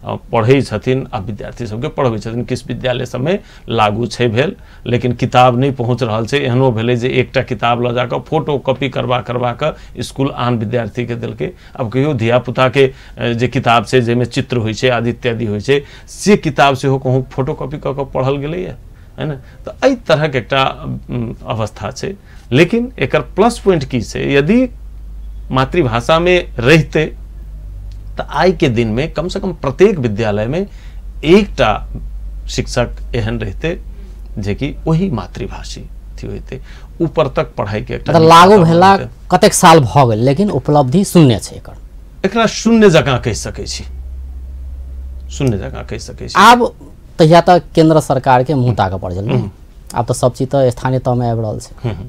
पढ़ै छथिन आ विद्यार्थी सबके पढ़बै छथिन। किस विद्यालय सब में लागू छै भेल, लेकिन किताब नहीं पहुँच रहल छै, एहनो भेलै जे एकटा किताब लऽ जाकऽ फोटो कॉपी करवा के स्कूल आन विद्यार्थी के देलकै। अब कहियो धिया पुता के जे किताब छै जाहिमे चित्र होइ छै आदि इत्यादि होइ छै, से किताब सेहो कहूँ फोटो कॉपी कऽ के पढ़ल गेलैया, है ना। तो एहि तरहक एकटा अवस्था छै। लेकिन एकर प्लस पॉइंट की छै, यदि मातृभाषा में रहते तो आई के दिन में कम से कम प्रत्येक विद्यालय में एकटा शिक्षक एहन रहते जे कि वही मातृभाषी थी होते, ऊपर तक पढ़ाई के एकटा लागू भेला कतेक साल भ गेल लेकिन उपलब्धि शून्य छै। एकरा शून्य जगह कह सकै छी, शून्य जगह कह सकै छी। आब तहिया तक केंद्र सरकार के मुंह ताकऽ पड़ गेल, आब तो सब चीज तो स्थानीय तह में आबि रहल छै।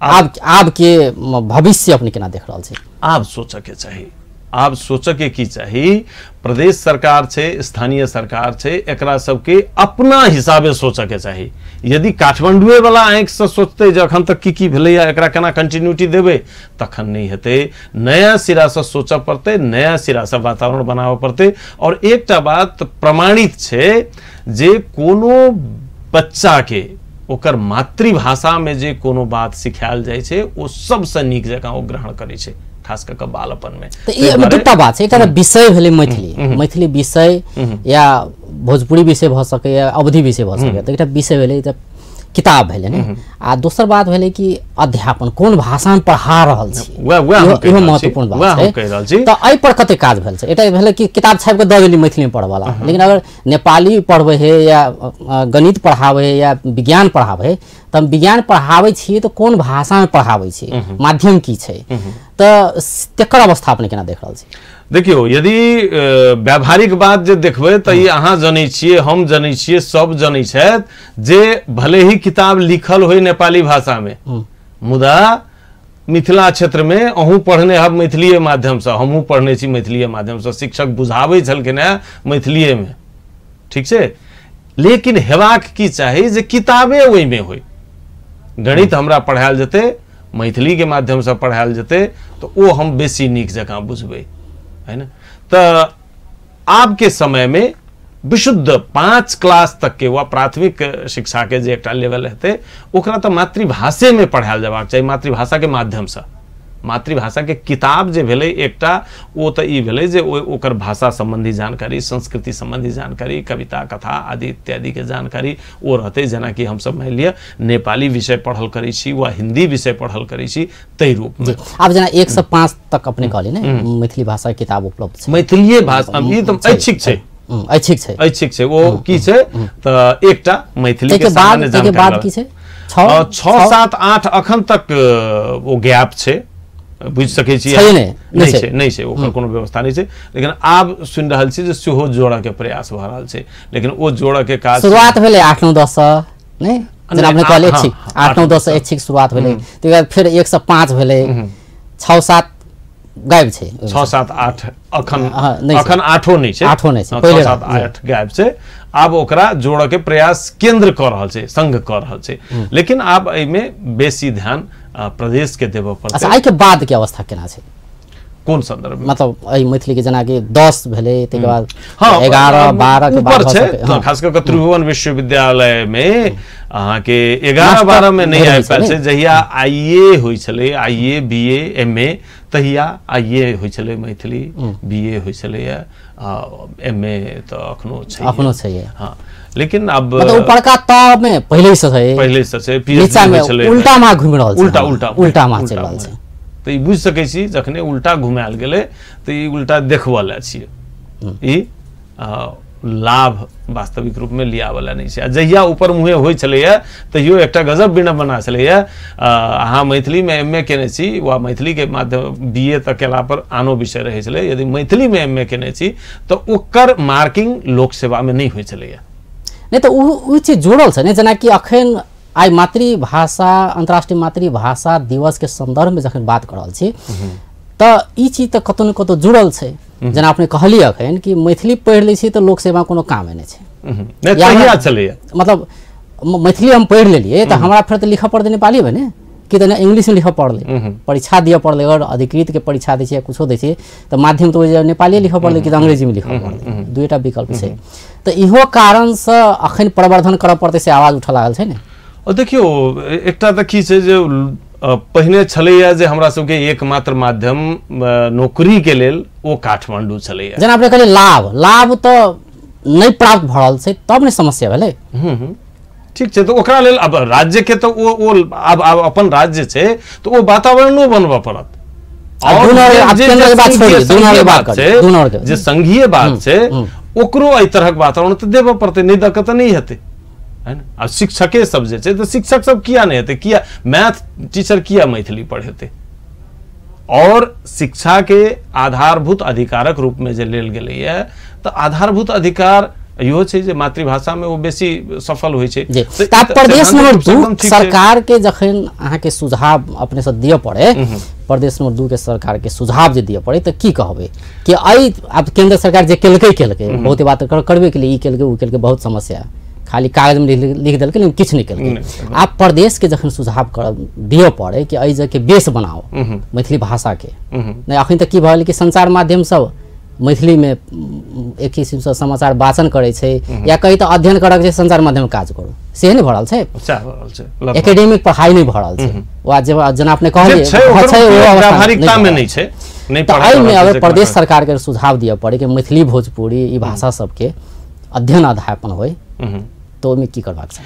आब के भविष्य अपने केना देख रहल छै? आब सोचऽ के चाही, आब सोचऽ के की चाही, प्रदेश सरकार छै, स्थानीय सरकार छै, एकरा सबके अपना हिसाबे सोचऽ के चाही। यदि काठमांडुए वाला आंख से सोचते जे अखन तक की भेलैया एकरा केना कंटिन्यूटी देबै, तखन नहीं हेतै। नया सिरा से सोचऽ पड़तै, नया सिरा से वातावरण बनाबऽ पड़तै। और एकटा बात प्रमाणित छै जे कोनो बच्चा के ओकर मातृभाषा में जे कोनो बात सिखायल जाइ छै ओ सबसे नीक जकाँ ओ ग्रहण करै छै, खास कर बालपन में। तो ये दूटा बात है, एक विषय भेलै मैथिली, मैथिली विषय या भोजपुरी विषय भ सकै या अवधि विषय भ सकै, तो एक विषय भेलै, किताब भेलै ने। आ दोसर बात भेलै कि अध्यापन कोन भाषा में पढ़ा रहल छी, इहो महत्वपूर्ण बात छै। तो एहि पर कते काज भेल छै? एटा भेलै कि किताब छापि के दऽ देली मैथिली में पढ़वाला, लेकिन अगर नेपाली पढ़बै है या गणित पढ़ाबै है या विज्ञान पढ़ाबै है, तो हम विज्ञान पढ़ाबै छी तो कोन भाषा में पढ़ाबै छी, माध्यम की छै, तो तेकर अवस्था अपने केना देख रहल छी? देखियो, यदि व्यावहारिक बात जे देखबै तो ये अहाँ जनै छियै, हम जनै छियै, सब जनै छथि जे भले ही किताब लिखल होय नेपाली भाषा में, मुदा मिथिला क्षेत्र में अहूँ पढ़ने हब मैथिलीय माध्यम से, हमहूँ पढ़ने छी मैथिलीय माध्यम से, शिक्षक बुझाबै छलखिन हैं मैथिलीय में, ठीक छै। लेकिन हेबाक की चाही जे किताबे ओहि में होय, गणित हमरा पढ़ायल जेतै मैथिली के माध्यम से पढ़ायल जेतै तो वो हम बेसी नीक जकाँ बुझबै है ना। तो आब के समय में विशुद्ध 5 क्लास तक के वा प्राथमिक शिक्षा के जे एकटा लेवल हेतै ओकरा तो मातृभाषे में पढ़ायल जबाक चाही, मातृभाषा के माध्यम से। मातृभाषा के किताब जे भेलै एकटा ओ तो ई भेलै जे ओकर भाषा संबंधी जानकारी, संस्कृति संबंधी जानकारी, कविता कथा आदि इत्यादि के जानकारी ओ रहतै। जेना कि हम सब मान लिया नेपाली विषय पढ़ल करै छी वा हिंदी विषय पढ़ल करै छी तै रूप में। अब जना 1 से 5 तक अपने कहली ने मैथिली भाषा के किताब उपलब्ध छै। मैथिली भाषा ई तो ऐच्छिक छै, ऐच्छिक छै ओ की छै त एकटा मैथिली के सामान्य जानकारी के बाद की छै 6 7 8 अखन तक वो गैप छै, बुझ सकै छी। नहीं छै ओकर कोनो व्यवस्था नहीं छै, लेकिन आब सुनि रहल छी जे सेहो जोड़ा के प्रयास भ रहल छै, लेकिन ओ जोड़ा के काज शुरुआत भेलै 8 9 10 नै जेना अपने कहले 8 9 10 ऐच्छिक शुरुआत भेलै, तै बाद फिर 1 से 5 भेलै, 6 7 गायब छै, 6 7 8 अखन 8 नहीं छै, 6 7 8 गायब छै। आब ओकरा जोड़ के प्रयास केंद्र कर रहल छै, संघ कर रहल छै, लेकिन आब एहि में बेसी ध्यान प्रदेश के देबऽ पड़तै। अच्छा, आई के बाद के अवस्था केना छै, कोन संदर्भ में? मतलब एहि मैथिली के जेना कि 10 भेलै तै के बाद 11 12 के बाद छै, खास कर त्रिभुवन विश्वविद्यालय में अहाँ के 11 12 में नहीं आबि पायल छै। जहिया आईए होय छलै, आईए बीए एमए, तहिया आईए होय छलै मैथिली, बीए होय छलै, एमए तो अखनो छै। हाँ, लेकिन अब मतलब ऊपरका त में पहले से छै, पीएचडी में छलै, उल्टा मा घुमि रहल छै, उल्टा मा चलि रहल छै। तो ई बुझ सकै छी जखने उल्टा घुमायल गेलै तो ई उल्टा देखबऽ ला छियै, ई लाभ वास्तविक रूप में लिया वाला नहीं छै। जहिया ऊपर मुहे होय छलैया तहियो एकटा गजब विडंबना छलैया। अहाँ मैथिली में एमए केने छी वा मैथिली के माध्यम बीए तक केला पर आनो विषय रहै छलै, यदि मैथिली में एमए केने छी तो ओकर मार्किंग लोक सेवा में नहीं होय छलैया। नहीं तो उ चीज जुड़ल छै ने, जेना कि अखन आई मातृभाषा अंतर्राष्ट्रीय मातृभाषा दिवस के संदर्भ में जखन बात कर रहल छी त ई चीज त कतौ न कतौ जुड़ल छै। जेना अपने कहली अखन कि मैथिली पढ़ि लै छी त लोक सेवा कोनो काम नै छै, नै तहिया चलैया। मतलब मैथिली हम पढ़ि लेलिए त हमरा फेर त लिखऽ पड़तै नेपाली में ने, कि त इंग्लिश में लिखऽ पड़लै, परीक्षा दिए पड़लै, अगर अधिकृत के परीक्षा दै छै या कुछो दै छै त माध्यम तो नेपाली लिखऽ पड़लै कि त अंग्रेजी में लिखऽ पड़लै, दुईटा विकल्प छै। त इहो कारण से अखन प्रवर्धन करऽ पड़तै से आवाज उठऽ लागल छै ने। और देखियो एकटा त की छै जे पहिने छलैया जे हमरा सबके एकमात्र माध्यम नौकरी के लेल ओ काठमांडू छलैया। जेना अपने कहलिए लाभ तो नहीं प्राप्त भ रहल छै, तब ने समस्या भेलै। ठीक छै, तो ओकरा लेल अब राज्य के तो ओ अब अपन राज्य छै तो ओ वातावरणो बनबऽ पड़त। और जे संघीय बात छै ओकरो एहि तरहक वातावरण तो देबऽ पड़तै, नहीं दऽ कऽ तऽ नहीं हेतै, है ना। आ शिक्षके सब जे छै तो शिक्षक सब किया नहीं हेतै, किया मैथ टीचर किया मैथिली पढ़ेतै? और शिक्षा के आधारभूत अधिकारक रूप में जे लेल गेलैया तो आधारभूत अधिकार इहो छै जे मातृभाषा में वो बेसी सफल होइ छै। प्रदेश नंबर 2 सरकार के जखन अहाँ के सुझाव अपने से दिए पड़े, प्रदेश नंबर 2 के सरकार के सुझाव जे दिए पड़े तो की कहबे कि आई अब केंद्र सरकार जे केलकै बहुत बात करबे के लिए, ई केलकै उ केलकै, बहुत समस्या खाली कागज में लिख देलकै लेकिन किछ नहीं केलकै। आप प्रदेश के जखन सुझाव दिए पड़े कि एहि के बेस बनाओ मैथिली भाषा के, नहीं अखन तक की भल कि संचार माध्यम सब मैथिली में एक किस्म से समाचार वाचन करे छै या कहीं तो अध्ययन करक छै संचार माध्यम काज करू, से नहीं भ रहल छै, एकेडमिक पढ़ाई नहीं भ रहल छै। वा जेना अपने कहलिए व्यावहारिकता में नहीं छै, नहीं पढ़ाई में अगर प्रदेश सरकार के सुझाव दिए पड़े कि मैथिली भोजपुरी ई भाषा सबके अध्ययन अध्यापन होय तो ओमे की करबाक छै?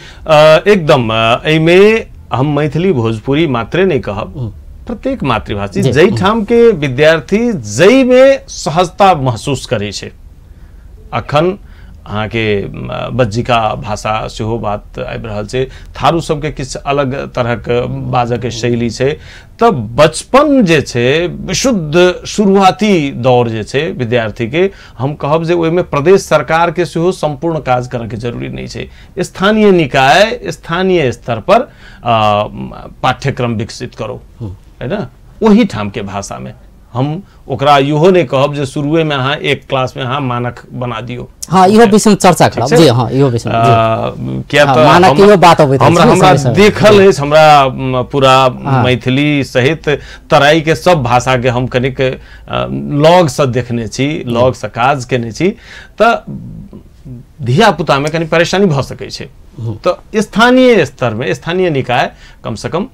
एकदम एमे हम मैथिली भोजपुरी मात्रे नहीं कहब, प्रत्येक मातृभाषी जई ठाम के विद्यार्थी जई में सहजता महसूस करे छे। अखन अहाँ के बज्जिका भाषा सेहो बात आबि रहल छै, थारू सबके किछु अलग तरहक बाजऽ के शैली छै। तो बचपन जे छै विशुद्ध शुरुआती दौर जे छै विद्यार्थी के, हम कहब जे ओहिमे प्रदेश सरकार के सेहो संपूर्ण काज करऽ के जरूरी नहीं छै। स्थानीय निकाय स्थानीय स्तर पर पाठ्यक्रम विकसित करो, है ना, वही ठाम के भाषा में हम ओकरा इहो नहीं कहब जे शुरुए में अहाँ एक क्लास में अहाँ मानक बना दियो। हाँ इहो विषय में चर्चा करब जी। हाँ इहो विषय में क्या हाँ, तो मानक इहो बात अबैत अछि हमरा देखल है, हमरा पूरा मैथिली सहित तराई के सब भाषा के हम कनिक लॉग से देखने छी, लॉग से काज केने छी, त धिया पुता में कनी परेशानी भ सकै छै। तो स्थानीय स्तर में स्थानीय निकाय कम से कम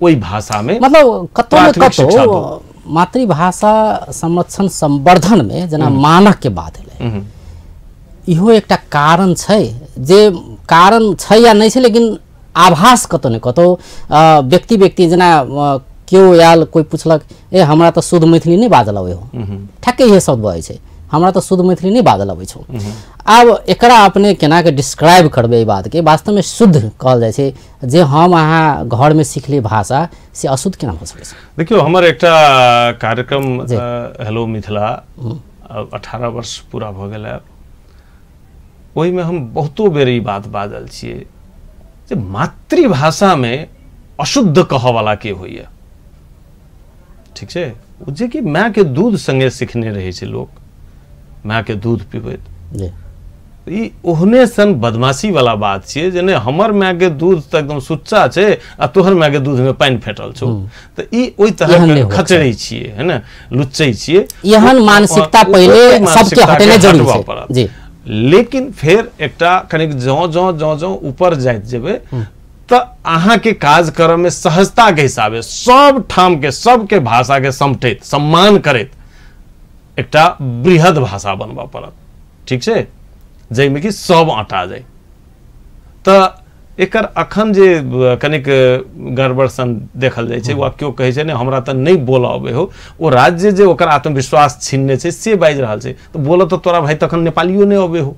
वही भाषा में मतलब कतौ न कतौ मातृभाषा संरक्षण संवर्धन में जना मानक के बात है, इहो एकटा कारण छै, जे कारण छै या नहीं छै, लेकिन आभास कतौ न कतौ व्यक्ति जना केओ आयल कोई पूछलक ए हमरा तो शुद्ध मैथिली नहीं बाजल अबै हो, ठक्के इहे शब्द बजै छै, हमरा तो शुद्ध मैथिली नहीं बाजल अबै छौ। आब एकरा अपने केना के डिस्क्राइब करबे ई बात के वास्तव में शुद्ध कहल जाय छै, जे हम अहाँ घर में सीखले भाषा से अशुद्ध केना भ सकै छै? देखियो हमर एकटा कार्यक्रम हेलो मिथिला 18 वर्ष पूरा भ गेल है, ओहि में हम बहुतो बेर ई बात बाजल छियै जे मातृभाषा में अशुद्ध कह वाला के होइए, ठीक छै, जे कि माय के दूध संगे सीखने रहे छै लोग, माय के दूध पीबैत, ई ओहने सन बदमाशी वाला बात छियै जे हमर माय के दूध त एकदम सुच्चा छै आ तोहर माय के दूध में पानी फेटल छौ, त ई ओइ तरह के खचरै छियै, है ना, लुच्चै छियै। एहन मानसिकता पहिले सबके हटेने जरूरी छै जी। लेकिन फिर एकटा कनिक जौ ऊपर जाइत जेबै त अहाँ के काज करम में सहजता के हिसाबे सब ठाम के सबके भाषा के समटैत सम्मान करैत एकटा बृहद भाषा बनबा पड़त, ठीक छै, जाहिमे कि सब अटा जाए। त एकर अखन जे कनिक गड़बड़ सन देखल जाय छै, वा क्यों कहे छै ने हमरा त नहीं बोला अबे हो, ओ राज्य जे ओकर आत्मविश्वास छीनने छै से बाजि रहल छै, तो बोला तो तोरा भाई तखन नेपालियो नहीं अबे हो,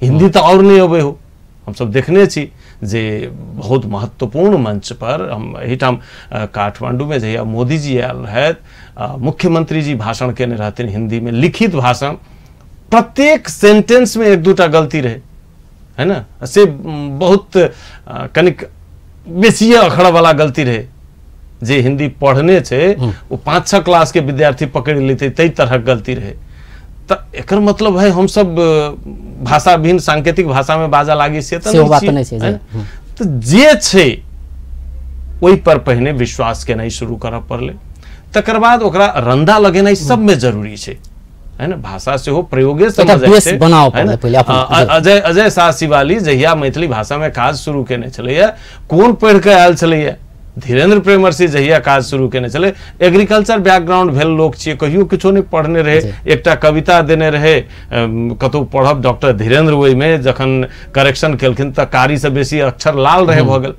हिंदी तो और नहीं अबे हो। हम सब देखने छी जे बहुत महत्वपूर्ण मंच पर हम एहिठाम काठमांडू में जहिया मोदी जी आयल रहत, मुख्यमंत्री जी भाषण केने रहथिन हिंदी में, लिखित भाषण, प्रत्येक सेंटेंस में एक दूटा गलती रहे, है ना, से बहुत कनिक बेसी अखड़ वाला गलती रहे, जे हिंदी पढ़ने छे वो 5-6 क्लास के विद्यार्थी पकड़ लेते, तई तरह गलती रहे। त एकर मतलब है हम सब भाषा भिन्न सांकेतिक भाषा में बाजा लागी से त नहीं छै, तो जे छे ओई पर पहिने विश्वास केनाइ शुरू करऽ पड़ले, तकर बाद ओकरा रंदा लगेनाइ सब में जरूरी छै, है ना, भाषा से हो प्रयोगे समझ छै, है ना। अजय शाह शिवाली जहिया मैथिली भाषा में काज शुरू केने छलैया, कोन पढ़ के आयल छलैया, धीरेन्द्र प्रेमर्षि जहिया काज शुरू केने छले, एग्रीकल्चर बैकग्राउंड भेल लोक छियै, कहियो किछो नहीं पढ़ने रहे, एकटा कविता देने रहे, कतौ पढ़ब डॉक्टर धीरेन्द्र ओहि में जखन करेक्शन केलखिन त कारी से बेसी अक्षर लाल रहे भ गेल,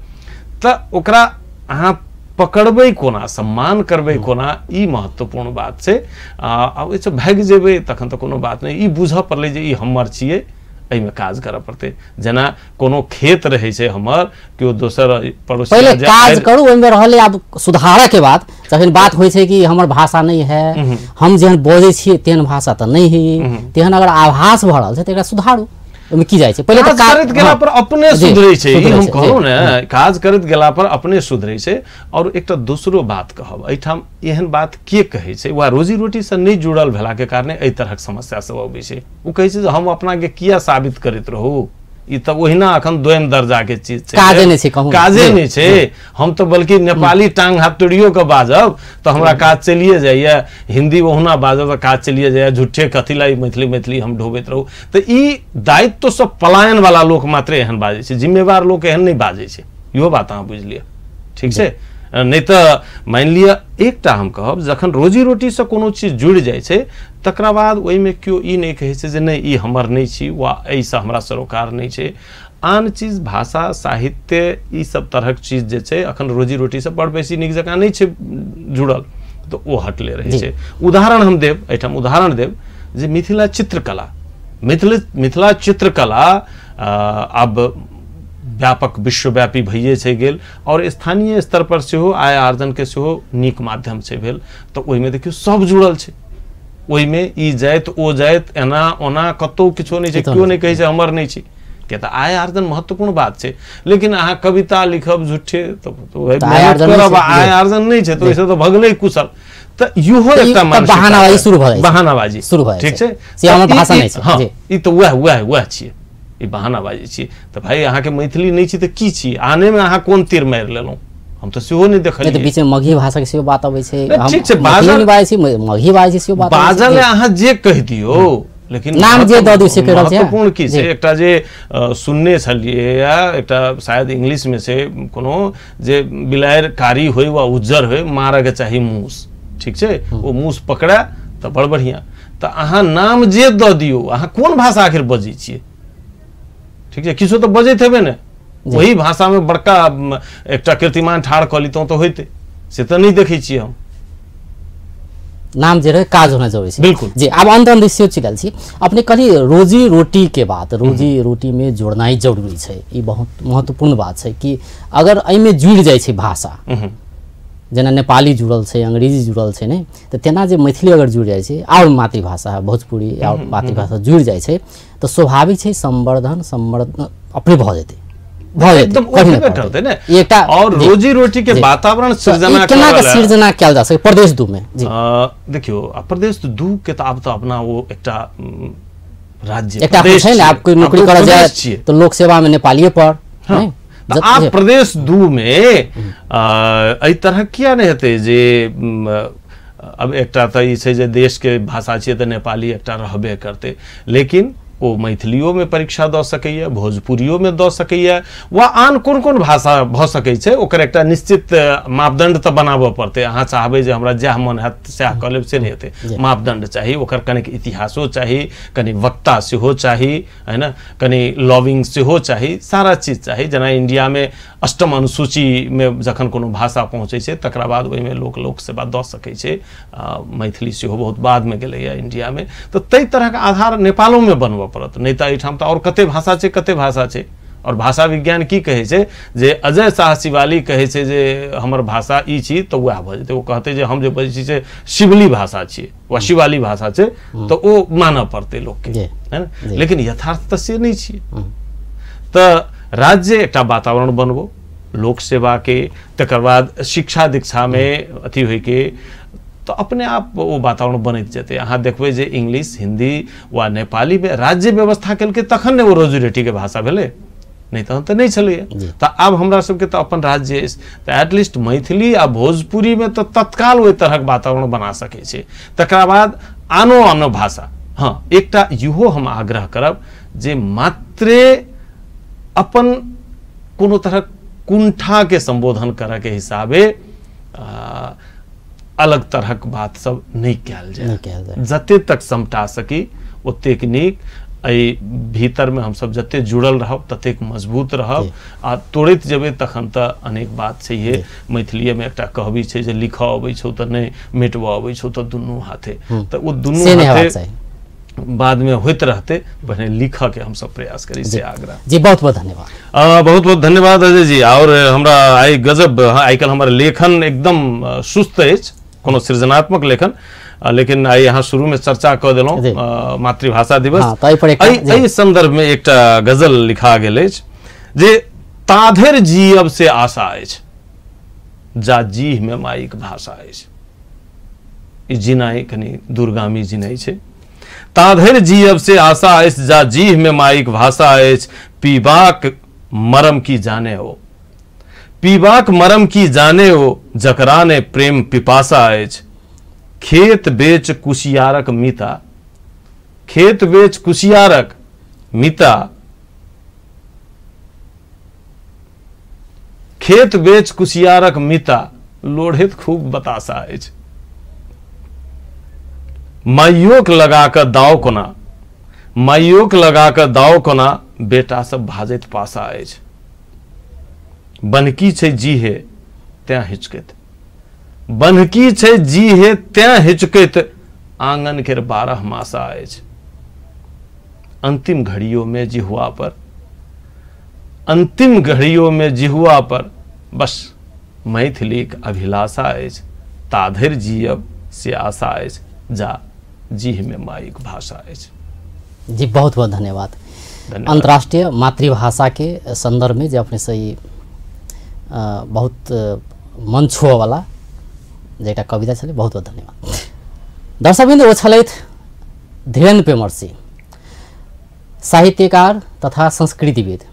त ओकरा अहाँ पकड़बै कोना, सम्मान करबै कोना, ई महत्वपूर्ण बात छै। अब एहि से भागि जेबै तखन त कोनो बात नहीं, ई बुझऽ पड़लै जे ई हमर छियै, एहि में काज करऽ पड़तै। जना कोनो खेत रहे छै हमर, केओ दोसर पड़ोसी पहले काज करू, ओहि में रहले, आब सुधारऽ के बाद जखन बात होइ छै कि हमर भाषा नहीं है, हम जेहन बजै छियै तेहन भाषा त नहीं है, तेहन अगर आभास भ रहल छै त एकरा सुधारू, ओहिमे की जाइ छै, पहिले त काज करैत गेला पर अपने सुधरै छै, ई हम कहलहुँ ने, काज करैत गेला पर अपने सुधरै छै। और एकटा दोसरो बात कहब, एहिठाम एहन बात के कहै छै, वा रोजी रोटी से नहीं जुड़ल भेला के कारणे एहि तरहक समस्या सब अबै छै, ओ कहै छै जे हम अपना के किया साबित करैत रहू, ई त ओहिना अखन दोयम दर्जा के चीज छै, काजे नहीं छै, काजे नहीं छै। हम तो बल्कि नेपाली टांग हाथ तोड़ियो के बाजब तो हमरा काज चलिए जाइए, हिंदी ओहुना बाजब तो काज चलिए जाइए, झूठे कथी लाई मैथिली हम ढोबैत रहू। तो ई दायित्व तो सब पलायन वाला लोक मात्रे एहन बाजै छै, जिम्मेवार लोक एहन नहीं बाजै छै, इहो बात अहाँ बुझ लिअ, ठीक छै। नहीं तो मान लिया एकटा हम कहब, जखन रोजी रोटी से कोनो चीज जुड़ जाय छै तकरा बाद ओहि में क्यों ई नहीं कहे छै जे नहीं ई हमर नहीं छी, वा ऐसा हमरा सरोकार नहीं छै। आन चीज भाषा साहित्य ई सब तरहक चीज जे छै अखन रोजी रोटी से बड़ बेसी नीक जकाँ नहीं छै जुड़ल, तो ओ हटले रहे छै। उदाहरण हम देब, एहिठाम उदाहरण देब जे मिथिला चित्रकला, मिथिला चित्रकला अब व्यापक विश्वव्यापी भइए छै गेल, और स्थानीय स्तर पर सेहो आय आर्जन के सेहो नीक माध्यम छै भेल। तो ओहि में देखियो सब जुड़ल छै, ओहि में ई जाइत ओ जाइत एना ओना कतौ किछो नहीं छै, क्यों नहीं कहै छै हमर नहीं छै, के त आय आर्जन महत्वपूर्ण बात छै, लेकिन अहाँ कविता लिखब झूठे तो आय आर्जन नहीं छै, तो ऐसे तो भगले कुशल, त इहो एकटा बहानाबाजी शुरू भ बहानाबाजी शुरू भ ठीक छै, से हमर भाषा नहीं छै। हां ई तो वह छियै, ई बहानाबाजी छियै। त भाई अहाँ के मैथिली नहीं छी त की छी, आने में अहाँ कोन तीर मार लेलौ, हम तो सेहो नहीं देखलियै। त बीच में मगही भाषा के सेहो बात आबै छै, हम ठीक छै बाजल बाजै छी, मगही बाजै छी सेहो बात बाजल अहाँ जे कह दियौ, लेकिन नाम जे द दियौ से कह रहल छै। महत्वपूर्ण की छै, एकटा जे सुनने छलियै या एकटा शायद इंग्लिश में से कोनो जे बिलायर कारी होय वा उज्जर होय, मारऽ के चाही मूस, ठीक छै, ओ मूस पकड़ा त बड़ बढ़िया। त अहाँ नाम जे द दियौ, अहाँ कोन भाषा आखिर बजै छियै, ठीक छै, किछो तो बजैत हेबे ने, वही भाषा में बड़का एकटा कीर्तिमान ठाड़ क लितौ तो होइते, से तो नहीं देखै छियै हम। नाम जे रहे काज होना जरूरी है। बिल्कुल जी। अब अंत से चलल छी, अपने कही रोजी रोटी के बात, रोजी रोटी में जोड़ना जरूरी है, ये बहुत महत्वपूर्ण बात है कि अगर एहिमे जुड़ जाए छै भाषा, जेना नेपाली जुड़ल छै, अंग्रेजी जुड़ल छै ने, तो तेना जे मैथिली अगर जुड़ जाए छै और मातृभाषा भोजपुरी और मातृभाषा जुड़ जाए छै, तो स्वाभाविक है संवर्धन अपने भ जेतै, एकदम करते ने। और रोजी रोटी के वातावरण सृजना कयल जा सके प्रदेश 2 में। देखियो प्रदेश 2 के तो अब तो अपना वो एकटा राज्य एकटा छै ने, आप कोई नौकरी करऽ जाए तो लोक सेवा में नेपालीए पर नहीं, आप प्रदेश 2 में एहि तरह किया नहीं हेतै जे अब एकटा त ई छै जे देश के भाषा छियै त नेपाली एकटा रहबे करते, लेकिन ओ मैथिलियों में परीक्षा द सकैया, भोजपुरियों में द सकैया, वा आन कोन कोन भाषा भ सकै छै, ओकर एकटा निश्चित मापदंड त बनाबऽ पड़तै। अहाँ चाहबै जे हमरा जह मन हैत सएह कऽ लेब से नहीं हेतै, मापदंड चाही, ओकर कनिक इतिहासो चाही, कनि वक्ता सेहो चाही, है ना, कनि लविंग सेहो चाही, सारा चीज चाही। जेना इंडिया में 8म अनुसूची में जखन कोनो भाषा पहुँचे छै, तकरा बाद ओहिमे लोक सेवा द सकै छै, मैथिली सेहो बहुत बाद में गेलैया इंडिया में, तो तै तरह के आधार नेपालों में बनबऽ पड़त, नहीं तो एहिठाम तो और कते भाषा छै, कते भाषा छै। और भाषा विज्ञान की कहे छै जे अजय शाह शिवाली कहे छै जे हमर भाषा ई छी, तो वह भ जेतै, ओ कहते जे हम जे बजै छी से शिवली भाषा छियै वा शिवाली भाषा छै, तो ओ मानऽ पड़तै लोक के, है ना, लेकिन यथार्थ त से नहीं छियै। त राज्य एकटा वातावरण बनबो लोक सेवा के, तकर बाद शिक्षा दीक्षा में अथी होइ के, तो अपने आप वो वातावरण बनैत जेतै। अहाँ देखबै जे इंग्लिश, हिंदी वा नेपाली में राज्य व्यवस्था केलकै तखन ने वो रोजी रोटी के भाषा भेलै, नहीं तहन तऽ नहीं छलैया। तऽ आब हमरा सबके तऽ अपन राज्य अछि, तऽ एटलीस्ट मैथिली आ भोजपुरी में तऽ तत्काल ओहि तरहक वातावरण बना सकै छै। तकरा बाद आनो आनो भाषा, हाँ एकटा इहो हम आग्रह करब जे मात्रे अपन कोनो तरहक कुंठा के संबोधन करऽ के हिसाबे अलग तरहक बात सब नहीं कयल जाए, जते तक समटा सकी ओतेक नीक। एहि भीतर में हम सब जते जुड़ल रहब ततेक मजबूत रहब, आ तोड़ैत जेबै तखन तऽ अनेक बात छै। ये मैथिलीए में एकटा कहबी छै जे लिखऽ अबै छौ तऽ नहीं, मिटबऽ अबै छौ तऽ दुनू हाथे, तऽ ओ दुनू हाथे बाद में होइत रहते, पहले लिखऽ के हम सब प्रयास करी, से आग्रह। जी बहुत बहुत धन्यवाद। बहुत बहुत धन्यवाद अजय जी। और हमरा आइ गजब, आइ काल्हि हमर लेखन एकदम सुस्त अछि, कोनो सृजनात्मक लेखन, लेकिन आई यहाँ शुरू में चर्चा कऽ देलहुँ मातृभाषा दिवस। एहि संदर्भ में एकटा गजल लिखा गेल अछि जे ताधरि जीब से आशा अछि, जा जीह में माइक भाषा अछि। ई जिनाई कनि दूरगामी जिनाई छै। ताधरि जीब से आशा अछि, जा जीह में माइक भाषा अछि। पीबाक मरम की जाने हो, पीबाक मरम की जाने हो, जकरा ने प्रेम पिपासा अछि। खेत बेच कुशियारक मिता, खेत बेच कुशियारक मिता, खेत बेच कुशियारक मिता, लोढ़ैत खूब बतासा अछि। माइयोक लगा कऽ दाव कोना, माइयोक लगा कऽ दाव कोना, बेटा सब भाजैत पासा अछि। बनकी छै जीहे तें हिचकैत, बनकी छै जीहे तें हिचकैत, आंगन केर 12 मासा अछि। अंतिम घड़ियों में जिहुआ पर, अंतिम घड़ियों में जिहुआ पर, बस मैथिलीक अभिलाषा अछि। ताधरि जीब से आशा अछि, जा जीह में माइक भाषा अछि। जी बहुत बहुत धन्यवाद। अंतर्राष्ट्रीय मातृभाषा के संदर्भ में जो अपने सही बहुत मन छुआ वाला जेटा कविता छले, बहुत बहुत धन्यवाद। दर्शकबिंद ओ छलैथ धीरेन्द्र पेमर्सी, साहित्यकार तथा संस्कृतिविद,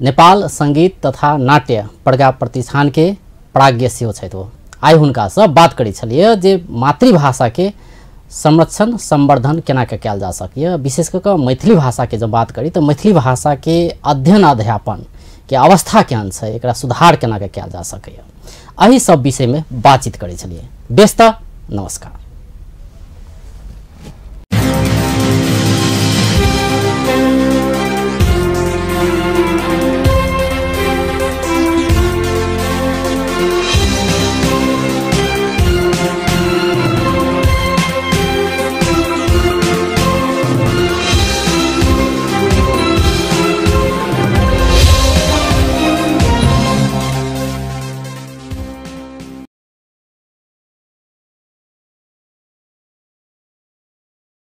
नेपाल संगीत तथा नाट्य प्रज्ञा प्रतिष्ठान के प्राज्ञ सेहो छथि। वो आइ हुनका से बात करै छलिए जे मातृभाषा के संरक्षण संवर्धन केना के कयल जा सकैए, विशेष कऽ मैथिली भाषा के जब बात करी तो मैथिली भाषा के अध्ययन अध्यापन के अवस्था केहन छै, एकरा सुधार केना के कयल जा सकैए, एहि सब विषय में बातचीत करै छलिए। बेस्त नमस्कार।